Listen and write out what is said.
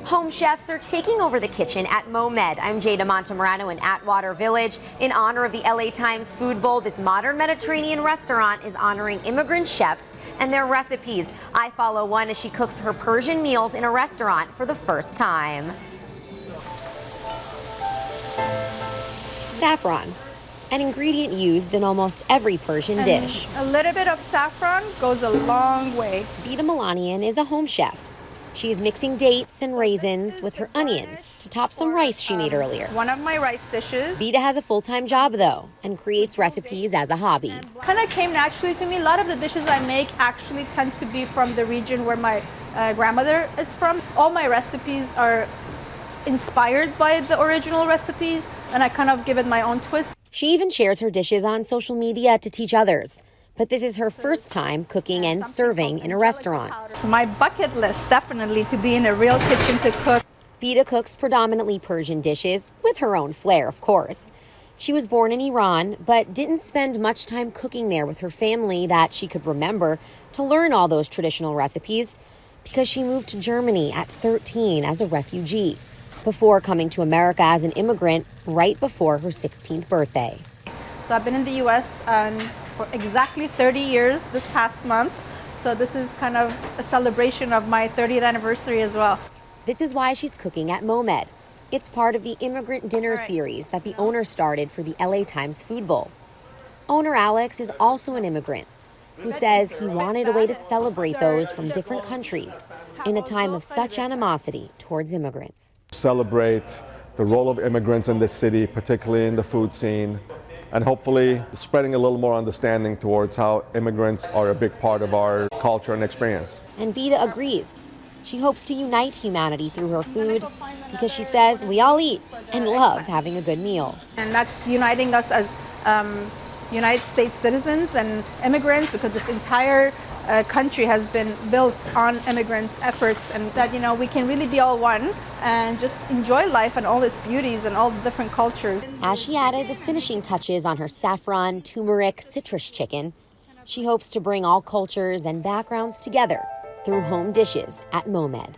Home chefs are taking over the kitchen at Momed. I'm Jada Montemarano in ATWATER VILLAGE. In honor of the LA Times Food Bowl, this modern Mediterranean restaurant is honoring immigrant chefs and their recipes. I follow one as she cooks her Persian meals in a restaurant for the first time. Saffron, an ingredient used in almost every Persian dish. A little bit of saffron goes a long way. Bita Milanian is a home chef. She's mixing dates and raisins with her onions to top some rice she made earlier. One of my rice dishes. Bita has a full-time job, though, and creates recipes as a hobby. Kind of came naturally to me. A lot of the dishes I make actually tend to be from the region where my grandmother is from. All my recipes are inspired by the original recipes, and I kind of give it my own twist. She even shares her dishes on social media to teach others. But this is her first time cooking and serving in a restaurant. My bucket list, definitely, to be in a real kitchen to cook. Bita cooks predominantly Persian dishes, with her own flair, of course. She was born in Iran, but didn't spend much time cooking there with her family that she could remember to learn all those traditional recipes, because she moved to Germany at 13 as a refugee, before coming to America as an immigrant right before her 16th birthday. So I've been in the U.S. For exactly 30 years this past month. So this is kind of a celebration of my 30th anniversary as well. This is why she's cooking at Momed. It's part of the Immigrant dinner series that the owner started for the LA Times Food Bowl. Owner Alex is also an immigrant who says he wanted a way to celebrate those from different countries in a time of such animosity towards immigrants. Celebrate the role of immigrants in this city, particularly in the food scene, and hopefully spreading a little more understanding towards how immigrants are a big part of our culture and experience. And Bita agrees. She hopes to unite humanity through her food because she says we all eat and love having a good meal. And that's uniting us as United States citizens and immigrants, because this entire country has been built on immigrants' efforts, and that, you know, we can really be all one and just enjoy life and all its beauties and all the different cultures. As she added the finishing touches on her saffron, turmeric, citrus chicken, she hopes to bring all cultures and backgrounds together through home dishes at Momed.